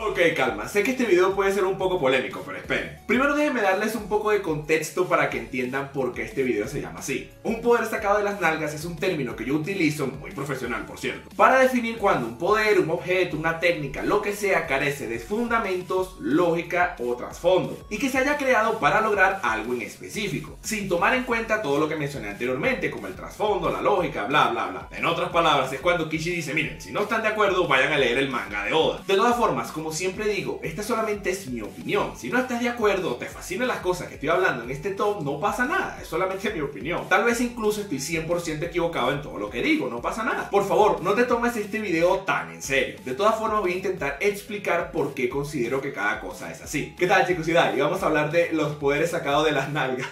Ok, calma, sé que este video puede ser un poco polémico, pero esperen. Primero déjenme darles un poco de contexto para que entiendan por qué este video se llama así. Un poder sacado de las nalgas es un término que yo utilizo, muy profesional por cierto, para definir cuando un poder, un objeto, una técnica, lo que sea, carece de fundamentos, lógica o trasfondo, y que se haya creado para lograr algo en específico, sin tomar en cuenta todo lo que mencioné anteriormente, como el trasfondo, la lógica, bla bla bla. En otras palabras, es cuando Kishi dice, miren, si no están de acuerdo, vayan a leer el manga de Oda. De todas formas, como siempre digo, esta solamente es mi opinión. Si no estás de acuerdo o te fascinan las cosas que estoy hablando en este top, no pasa nada, es solamente mi opinión. Tal vez incluso estoy 100% equivocado en todo lo que digo, no pasa nada. Por favor, no te tomes este video tan en serio. De todas formas, voy a intentar explicar por qué considero que cada cosa es así. ¿Qué tal, chicos? Y vamos a hablar de los poderes sacados de las nalgas.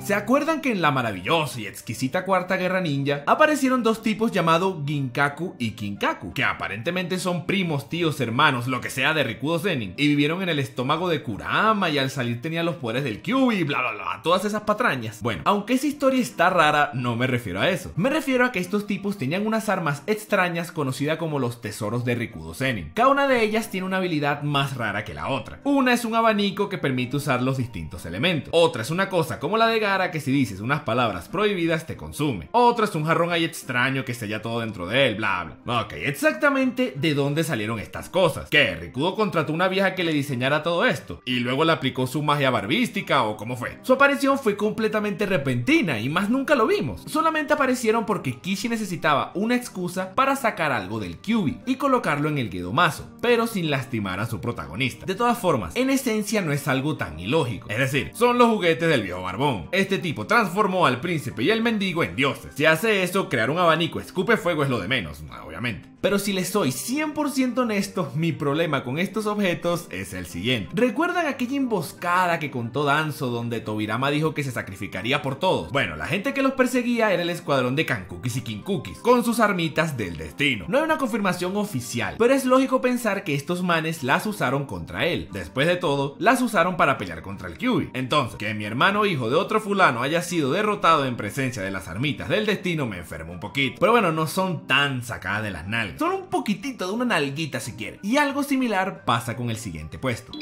¿Se acuerdan que en la maravillosa y exquisita Cuarta Guerra Ninja aparecieron dos tipos llamados Ginkaku y Kinkaku, que aparentemente son primos, tíos, hermanos, lo que sea de Rikudo Sennin, y vivieron en el estómago de Kurama y al salir tenían los poderes del Kyuubi y bla bla bla, todas esas patrañas? Bueno, aunque esa historia está rara, no me refiero a eso. Me refiero a que estos tipos tenían unas armas extrañas conocidas como los tesoros de Rikudo Sennin. Cada una de ellas tiene una habilidad más rara que la otra. Una es un abanico que permite usar los distintos elementos. Otra es una cosa como la de Gaara que si dices unas palabras prohibidas te consume. Otro es un jarrón ahí extraño que sella todo dentro de él, bla bla. Ok, exactamente ¿de dónde salieron estas cosas? ¿Qué? ¿Rikudo contrató una vieja que le diseñara todo esto? ¿Y luego le aplicó su magia barbística o cómo fue? Su aparición fue completamente repentina y más nunca lo vimos. Solamente aparecieron porque Kishi necesitaba una excusa para sacar algo del Kyuubi y colocarlo en el Gedomazo, pero sin lastimar a su protagonista. De todas formas, en esencia no es algo tan ilógico. Es decir, son los juguetes del viejo barbón. Este tipo transformó al príncipe y el mendigo en dioses. Si hace eso, crear un abanico escupe fuego es lo de menos, obviamente. Pero si les soy 100% honesto, mi problema con estos objetos es el siguiente. ¿Recuerdan aquella emboscada que contó Danzo donde Tobirama dijo que se sacrificaría por todos? Bueno, la gente que los perseguía era el escuadrón de Kankukis y Kinkukis, con sus armitas del destino. No hay una confirmación oficial, pero es lógico pensar que estos manes las usaron contra él. Después de todo, las usaron para pelear contra el Kyuubi. Entonces, que mi hermano hijo de otro fulano haya sido derrotado en presencia de las armitas del destino me enferma un poquito. Pero bueno, no son tan sacadas de las nalgas. Solo un poquitito de una nalguita si quiere. Y algo similar pasa con el siguiente puesto.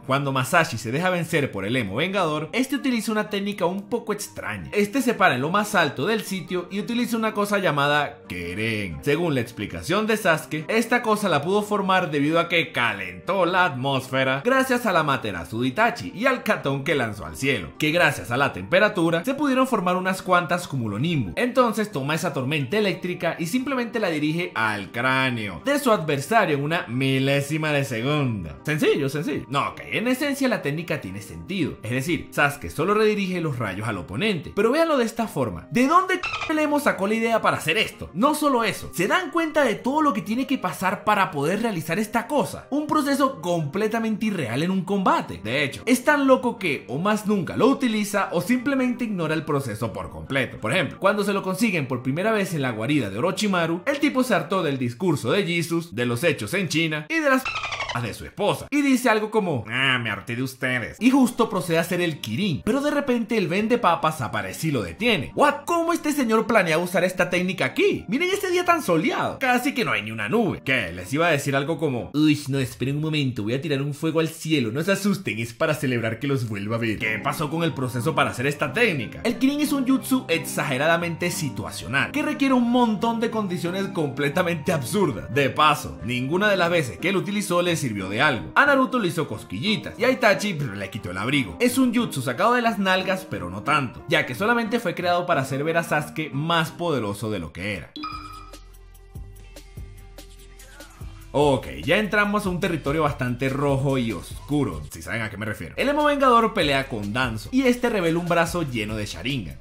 Cuando Masashi se deja vencer por el emo vengador, este utiliza una técnica un poco extraña. Este se para en lo más alto del sitio y utiliza una cosa llamada Keren. Según la explicación de Sasuke, esta cosa la pudo formar debido a que calentó la atmósfera gracias a la Materazu de Itachi y al Katon que lanzó al cielo, que gracias a la temperatura se pudieron formar unas cuantas cumulonimbus. Entonces toma esa tormenta eléctrica y simplemente la dirige al cráneo de su adversario en una milésima de segundo. Sencillo, sencillo. No, ok. En esencia la técnica tiene sentido, es decir, Sasuke solo redirige los rayos al oponente, pero véanlo de esta forma. ¿De dónde el emo sacó la idea para hacer esto? No solo eso, ¿se dan cuenta de todo lo que tiene que pasar para poder realizar esta cosa? Un proceso completamente irreal en un combate. De hecho, es tan loco que o más nunca lo utiliza o simplemente ignora el proceso por completo. Por ejemplo, cuando se lo consiguen por primera vez en la guarida de Orochimaru, el tipo se hartó del discurso de Jesus, de los hechos en China y de las de su esposa, y dice algo como me harté de ustedes, y justo procede a hacer el Kirin, pero de repente el vendepapas aparece y lo detiene. ¿What? ¿Cómo este señor planea usar esta técnica aquí? Miren ese día tan soleado, casi que no hay ni una nube. ¿Qué? Les iba a decir algo como uy, no, esperen un momento, voy a tirar un fuego al cielo, no se asusten, es para celebrar que los vuelva a ver. ¿Qué pasó con el proceso para hacer esta técnica? El Kirin es un jutsu exageradamente situacional, que requiere un montón de condiciones completamente absurdas. De paso, ninguna de las veces que él utilizó le sirvió de algo. A Naruto le hizo cosquillitas y a Itachi le quitó el abrigo. Es un jutsu sacado de las nalgas, pero no tanto, ya que solamente fue creado para hacer ver a Sasuke más poderoso de lo que era. Ok, ya entramos a un territorio bastante rojo y oscuro, si saben a qué me refiero. El emo vengador pelea con Danzo y este revela un brazo lleno de Sharingan.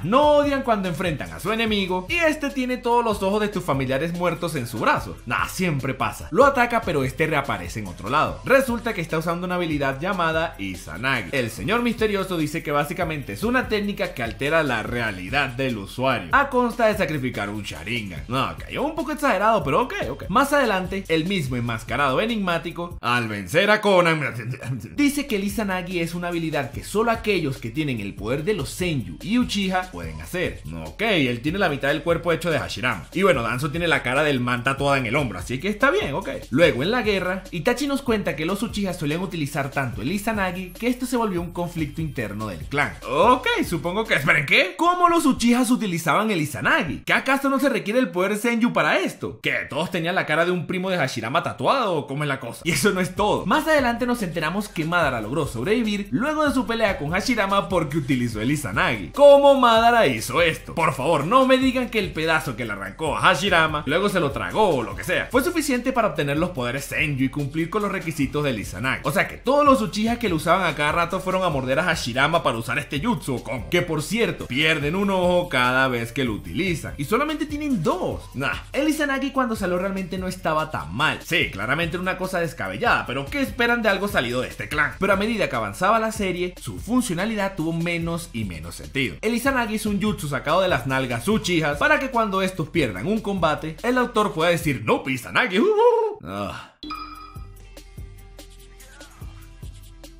No odian cuando enfrentan a su enemigo y este tiene todos los ojos de tus familiares muertos en su brazo. Siempre pasa. Lo ataca, pero este reaparece en otro lado. Resulta que está usando una habilidad llamada Izanagi. El señor misterioso dice que básicamente es una técnica que altera la realidad del usuario a consta de sacrificar un Sharingan. Ok, un poco exagerado, pero ok. Más adelante, el mismo enmascarado enigmático, al vencer a Conan, dice que el Izanagi es una habilidad que solo aquellos que tienen el poder de los Senju y Uchiha pueden hacer. Ok, él tiene la mitad del cuerpo hecho de Hashirama. Y bueno, Danzo tiene la cara del man tatuada en el hombro, así que está bien, ok. Luego, en la guerra, Itachi nos cuenta que los Uchiha solían utilizar tanto el Izanagi que esto se volvió un conflicto interno del clan. Ok, supongo que... ¿Esperen qué? ¿Cómo los Uchihas utilizaban el Izanagi? ¿Que acaso no se requiere el poder Senju para esto? ¿Que todos tenían la cara de un primo de Hashirama tatuado o cómo es la cosa? Y eso no es todo. Más adelante nos enteramos que Madara logró sobrevivir luego de su pelea con Hashirama porque utilizó el Izanagi. ¿Cómo Madara hizo esto? Por favor, no me digan que el pedazo que le arrancó a Hashirama luego se lo tragó o lo que sea fue suficiente para obtener los poderes Senju y cumplir con los requisitos del Izanagi. O sea que todos los Uchiha que lo usaban a cada rato fueron a morder a Hashirama para usar este jutsu, ¿cómo? Que por cierto, pierden un ojo cada vez que lo utilizan y solamente tienen dos. El Izanagi cuando salió realmente no estaba tan mal. Sí, claramente era una cosa descabellada, pero ¿qué esperan de algo salido de este clan? Pero a medida que avanzaba la serie, su funcionalidad tuvo menos y menos sentido. El Izanagi es un jutsu sacado de las nalgas Uchihas para que cuando estos pierdan un combate, el autor pueda decir no, Izanagi.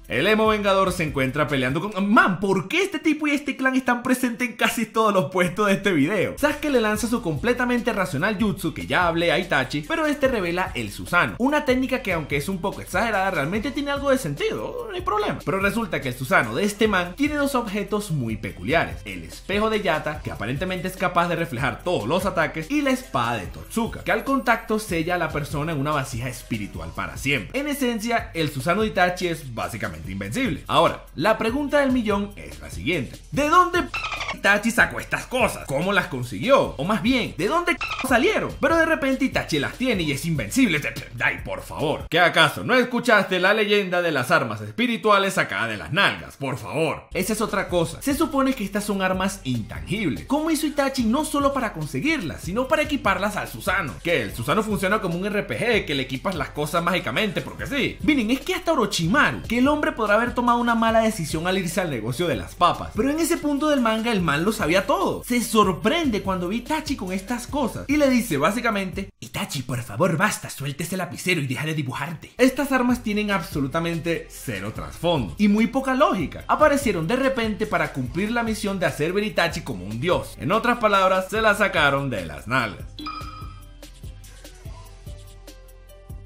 El emo vengador se encuentra peleando con... Man, ¿por qué este tipo y este clan están presentes en casi todos los puestos de este video? Sasuke le lanza su completamente racional jutsu que ya hablé a Itachi, pero este revela el Susanoo, una técnica que aunque es un poco exagerada realmente tiene algo de sentido, no hay problema. Pero resulta que el Susanoo de este man tiene dos objetos muy peculiares: el espejo de Yata, que aparentemente es capaz de reflejar todos los ataques, y la espada de Totsuka, que al contacto sella a la persona en una vasija espiritual para siempre. En esencia, el Susanoo de Itachi es básicamente invencible. Ahora, la pregunta del millón es la siguiente: ¿de dónde Itachi sacó estas cosas? ¿Cómo las consiguió? O más bien, ¿de dónde salieron? Pero de repente Itachi las tiene y es invencible. Ay, por favor, ¿qué acaso no escuchaste la leyenda de las armas espirituales sacadas de las nalgas? Por favor. Esa es otra cosa. Se supone que estas son armas intangibles. ¿Cómo hizo Itachi no solo para conseguirlas, sino para equiparlas al Susanoo? Que el Susanoo funciona como un RPG que le equipas las cosas mágicamente porque sí. Miren, es que hasta Orochimaru, que el hombre podrá haber tomado una mala decisión al irse al negocio de las papas, pero en ese punto del manga el man lo sabía todo. Se sorprende cuando ve a Itachi con estas cosas y le dice básicamente: Itachi, por favor basta, suelte ese lapicero y deja de dibujarte. Estas armas tienen absolutamente cero trasfondo y muy poca lógica. Aparecieron de repente para cumplir la misión de hacer ver a Itachi como un dios. En otras palabras, se la sacaron de las nalgas.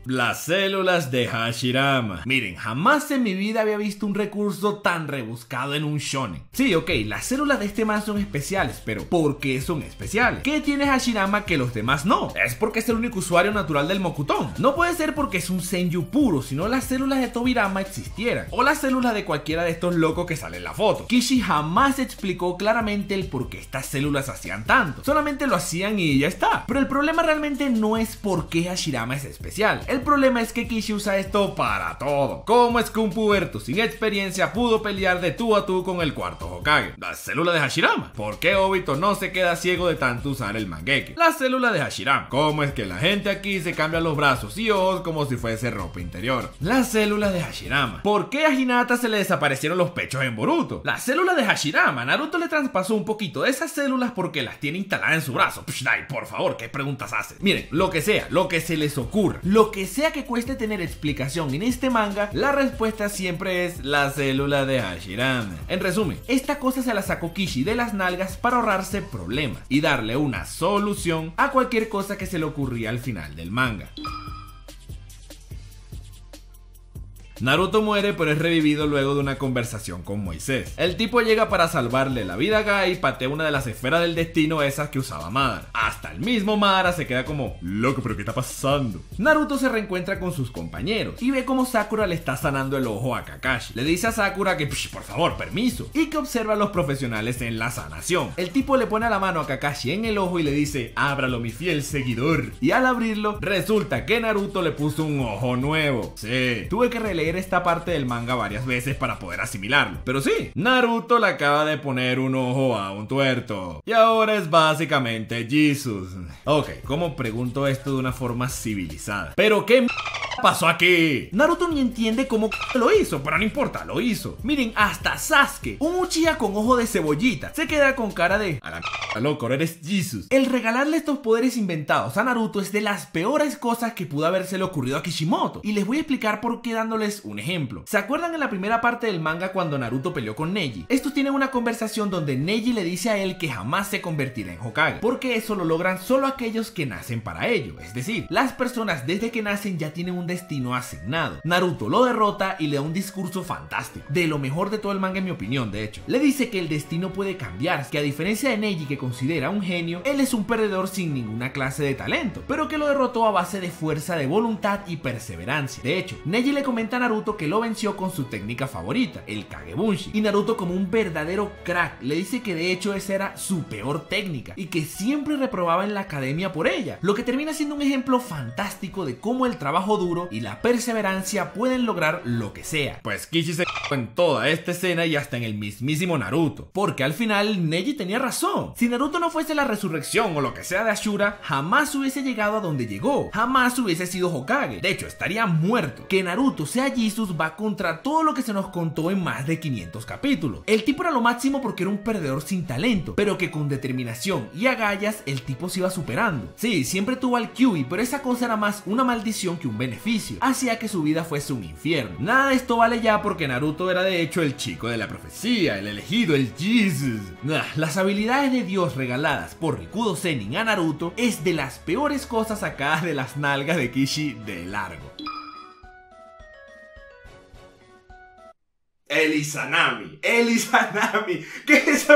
Las células de Hashirama. Miren, jamás en mi vida había visto un recurso tan rebuscado en un shonen. Sí, ok, las células de este man son especiales, pero ¿por qué son especiales? ¿Qué tiene Hashirama que los demás no? ¿Es porque es el único usuario natural del Mokuton? No puede ser porque es un Senju puro, sino las células de Tobirama existieran, o las células de cualquiera de estos locos que sale en la foto. Kishi jamás explicó claramente el por qué estas células hacían tanto, solamente lo hacían y ya está. Pero el problema realmente no es por qué Hashirama es especial. El problema es que Kishi usa esto para todo. ¿Cómo es que un puberto sin experiencia pudo pelear de tú a tú con el cuarto Hokage? La célula de Hashirama. ¿Por qué Obito no se queda ciego de tanto usar el Mangeki? La célula de Hashirama. ¿Cómo es que la gente aquí se cambia los brazos y ojos como si fuese ropa interior? La célula de Hashirama. ¿Por qué a Hinata se le desaparecieron los pechos en Boruto? La célula de Hashirama. Naruto le traspasó un poquito de esas células porque las tiene instaladas en su brazo. Ay, por favor, ¿qué preguntas haces? Miren, lo que sea, lo que se les ocurra, lo que sea que cueste tener explicación en este manga, la respuesta siempre es la célula de Hashirama. En resumen, esta cosa se la sacó Kishi de las nalgas para ahorrarse problemas y darle una solución a cualquier cosa que se le ocurría al final del manga. Naruto muere, pero es revivido luego de una conversación con Moisés. El tipo llega para salvarle la vida a Guy y patea una de las esferas del destino, esas que usaba Madara. Hasta el mismo Madara se queda como: loco, pero ¿qué está pasando? Naruto se reencuentra con sus compañeros y ve como Sakura le está sanando el ojo a Kakashi. Le dice a Sakura que por favor, permiso, y que observa a los profesionales en la sanación. El tipo le pone la mano a Kakashi en el ojo y le dice: ábralo, mi fiel seguidor. Y al abrirlo, resulta que Naruto le puso un ojo nuevo. Sí, tuve que releer esta parte del manga varias veces para poder asimilarlo, pero sí, Naruto le acaba de poner un ojo a un tuerto y ahora es básicamente Jesus. Ok, ¿cómo pregunto esto de una forma civilizada? ¿Pero qué pasó aquí? Naruto ni entiende cómo lo hizo, pero no importa, lo hizo. Miren, hasta Sasuke, un Uchiha con ojo de cebollita, se queda con cara de a la loco, eres Jesus. El regalarle estos poderes inventados a Naruto es de las peores cosas que pudo habérsele ocurrido a Kishimoto, y les voy a explicar por qué dándoles un ejemplo. ¿Se acuerdan en la primera parte del manga cuando Naruto peleó con Neji? Estos tienen una conversación donde Neji le dice a él que jamás se convertirá en Hokage, porque eso lo logran solo aquellos que nacen para ello, es decir, las personas desde que nacen ya tienen un destino asignado. Naruto lo derrota y le da un discurso fantástico, de lo mejor de todo el manga en mi opinión. De hecho, le dice que el destino puede cambiar, que a diferencia de Neji, que considera un genio, él es un perdedor sin ninguna clase de talento, pero que lo derrotó a base de fuerza de voluntad y perseverancia. De hecho, Neji le comenta a Naruto que lo venció con su técnica favorita, el Kagebunshi, y Naruto, como un verdadero crack, le dice que de hecho esa era su peor técnica y que siempre reprobaba en la academia por ella, lo que termina siendo un ejemplo fantástico de cómo el trabajo duro y la perseverancia pueden lograr lo que sea. Pues Kishi se en toda esta escena y hasta en el mismísimo Naruto, porque al final Neji tenía razón. Si Naruto no fuese la resurrección o lo que sea de Ashura, jamás hubiese llegado a donde llegó, jamás hubiese sido Hokage, de hecho estaría muerto. Que Naruto sea Jesus va contra todo lo que se nos contó en más de 500 capítulos. El tipo era lo máximo porque era un perdedor sin talento, pero que con determinación y agallas el tipo se iba superando. Sí, siempre tuvo al Kyuubi, pero esa cosa era más una maldición que un beneficio, hacía que su vida fuese un infierno. Nada de esto vale ya porque Naruto era de hecho el chico de la profecía, el elegido, el Jesus. Las habilidades de Dios regaladas por Rikudo Sennin a Naruto es de las peores cosas sacadas de las nalgas de Kishi de largo. El Izanami, ¿qué es eso?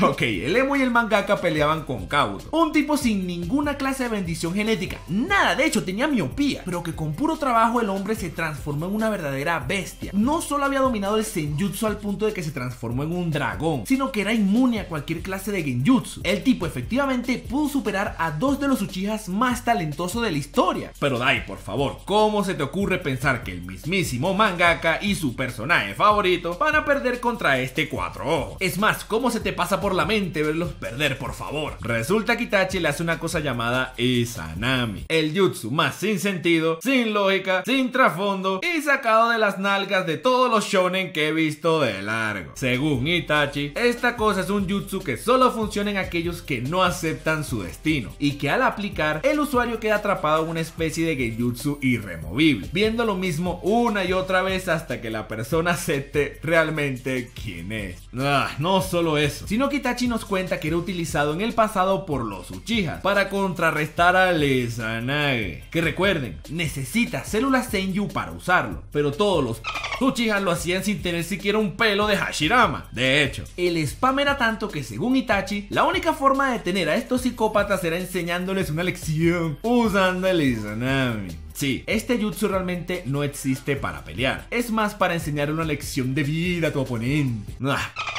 Ok, el emo y el mangaka peleaban con Kabuto, un tipo sin ninguna clase de bendición genética, nada, de hecho tenía miopía, pero que con puro trabajo el hombre se transformó en una verdadera bestia. No solo había dominado el senjutsu al punto de que se transformó en un dragón, sino que era inmune a cualquier clase de genjutsu. El tipo efectivamente pudo superar a dos de los Uchihas más talentosos de la historia. Pero Dai, por favor, ¿cómo se te ocurre pensar que el mismísimo mangaka y su personaje favorito van a perder contra este cuatro ojos? Es más, ¿cómo se te pasa por la mente verlos perder, por favor? Resulta que Itachi le hace una cosa llamada Izanami, el jutsu más sin sentido, sin lógica, sin trasfondo y sacado de las nalgas de todos los shonen que he visto de largo. Según Itachi, esta cosa es un jutsu que solo funciona en aquellos que no aceptan su destino y que al aplicar el usuario queda atrapado en una especie de genjutsu irremovible, viendo lo mismo una y otra vez hasta que la persona acepte realmente quién es. No solo eso, sino que Itachi nos cuenta que era utilizado en el pasado por los Uchihas para contrarrestar al Izanagi, que recuerden, necesita células Senju para usarlo, pero todos los Uchihas lo hacían sin tener siquiera un pelo de Hashirama. De hecho, el spam era tanto que según Itachi, la única forma de detener a estos psicópatas era enseñándoles una lección usando el Izanami. Sí, este jutsu realmente no existe para pelear, es más para enseñar una lección de vida a tu oponente.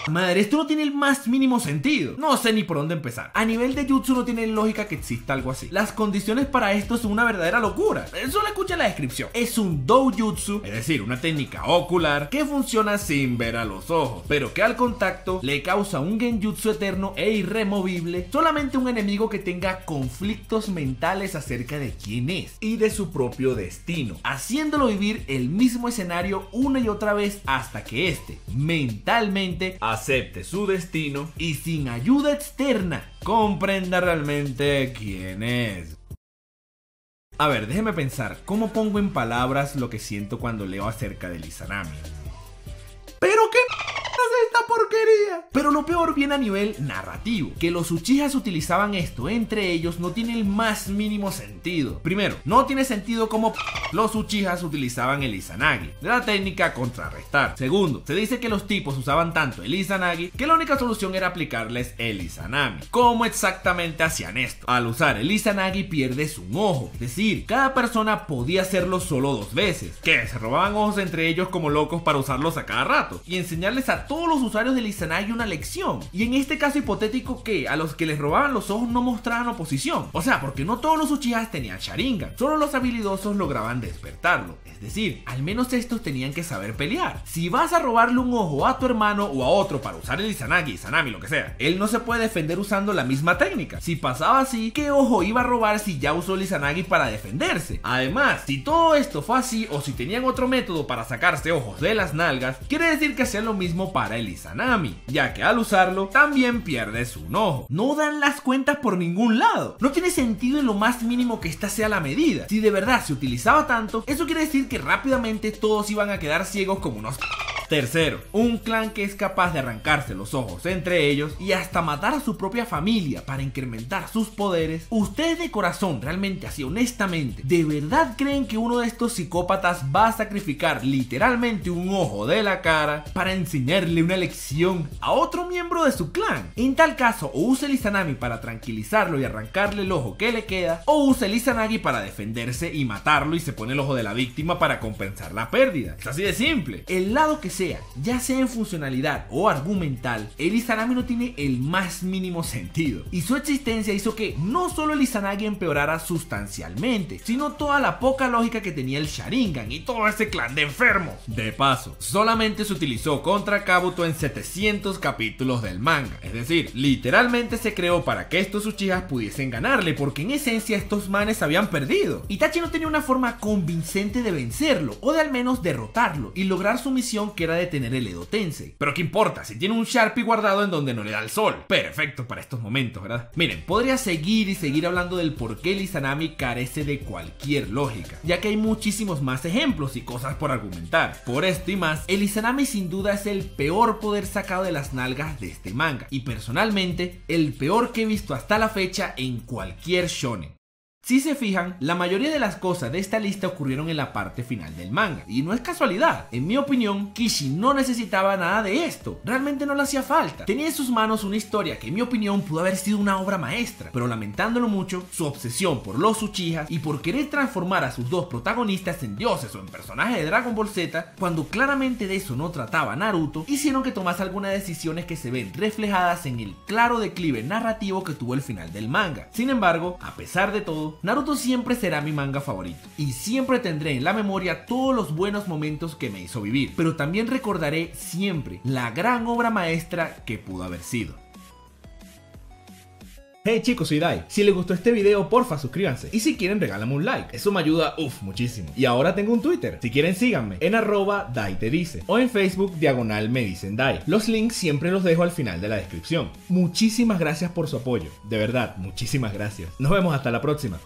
Madre, esto no tiene el más mínimo sentido. No sé ni por dónde empezar. A nivel de jutsu no tiene lógica que exista algo así. Las condiciones para esto son una verdadera locura. Solo escucha la descripción. Es un doujutsu, es decir, una técnica ocular que funciona sin ver a los ojos, pero que al contacto le causa un genjutsu eterno e irremovible solamente a un enemigo que tenga conflictos mentales acerca de quién es y de su propio destino, haciéndolo vivir el mismo escenario una y otra vez hasta que éste mentalmente acepte su destino y sin ayuda externa comprenda realmente quién es. A ver, déjeme pensar, ¿cómo pongo en palabras lo que siento cuando leo acerca del Izanami? ¿Pero qué es esta porquería? Pero lo peor viene a nivel narrativo, que los Uchihas utilizaban esto entre ellos no tiene el más mínimo sentido. Primero, no tiene sentido como los Uchihas utilizaban el Izanagi, de la técnica contrarrestar. Segundo, se dice que los tipos usaban tanto el Izanagi que la única solución era aplicarles el Izanami. ¿Cómo exactamente hacían esto? Al usar el Izanagi pierdes un ojo, es decir, cada persona podía hacerlo solo dos veces. ¿Qué? ¿Se robaban ojos entre ellos como locos para usarlos a cada rato? Y enseñarles a todos los usuarios usuarios del Izanagi una lección. Y en este caso hipotético que a los que les robaban los ojos no mostraban oposición. O sea, porque no todos los Uchihas tenían Sharingan, solo los habilidosos lograban despertarlo. Es decir, al menos estos tenían que saber pelear. Si vas a robarle un ojo a tu hermano o a otro para usar el Izanagi, Izanami, lo que sea, él no se puede defender usando la misma técnica. Si pasaba así, ¿qué ojo iba a robar si ya usó el Izanagi para defenderse? Además, si todo esto fue así o si tenían otro método para sacarse ojos de las nalgas, quiere decir que hacían lo mismo para el Izanami, ya que al usarlo también pierdes un ojo. No dan las cuentas por ningún lado. No tiene sentido en lo más mínimo que esta sea la medida. Si de verdad se utilizaba tanto, eso quiere decir que rápidamente todos iban a quedar ciegos como unos... Tercero, un clan que es capaz de arrancarse los ojos entre ellos y hasta matar a su propia familia para incrementar sus poderes. ¿Ustedes de corazón, realmente así honestamente, de verdad creen que uno de estos psicópatas va a sacrificar literalmente un ojo de la cara para enseñarle una lección a otro miembro de su clan? En tal caso, o usa el Izanami para tranquilizarlo y arrancarle el ojo que le queda, o usa el Izanagi para defenderse y matarlo y se pone el ojo de la víctima para compensar la pérdida. Es así de simple. El lado que sea, ya sea en funcionalidad o argumental, el Izanami no tiene el más mínimo sentido, y su existencia hizo que no solo el Izanagi empeorara sustancialmente, sino toda la poca lógica que tenía el Sharingan y todo ese clan de enfermos. De paso, solamente se utilizó contra Kabuto en 700 capítulos del manga, es decir, literalmente se creó para que estos Uchihas pudiesen ganarle, porque en esencia estos manes habían perdido. Itachi no tenía una forma convincente de vencerlo, o de al menos derrotarlo, y lograr su misión, que era detener el Edo Tensei. Pero qué importa si tiene un Sharpie guardado en donde no le da el sol. Perfecto para estos momentos, ¿verdad? Miren, podría seguir y seguir hablando del por qué el Izanami carece de cualquier lógica, ya que hay muchísimos más ejemplos y cosas por argumentar. Por esto y más, el Izanami sin duda es el peor poder sacado de las nalgas de este manga, y personalmente el peor que he visto hasta la fecha en cualquier shonen. Si se fijan, la mayoría de las cosas de esta lista ocurrieron en la parte final del manga, y no es casualidad. En mi opinión, Kishi no necesitaba nada de esto, realmente no le hacía falta. Tenía en sus manos una historia que en mi opinión pudo haber sido una obra maestra, pero lamentándolo mucho, su obsesión por los Uchihas y por querer transformar a sus dos protagonistas en dioses o en personajes de Dragon Ball Z, cuando claramente de eso no trataba Naruto, hicieron que tomase algunas decisiones que se ven reflejadas en el claro declive narrativo que tuvo el final del manga. Sin embargo, a pesar de todo, Naruto siempre será mi manga favorito, y siempre tendré en la memoria todos los buenos momentos que me hizo vivir, pero también recordaré siempre la gran obra maestra que pudo haber sido. Hey chicos, soy Dai. Si les gustó este video, porfa suscríbanse, y si quieren regálame un like, eso me ayuda muchísimo. Y ahora tengo un Twitter, si quieren síganme en @DaiTeDice, o en Facebook /MeDicenDai. Los links siempre los dejo al final de la descripción. Muchísimas gracias por su apoyo, de verdad, muchísimas gracias. Nos vemos hasta la próxima.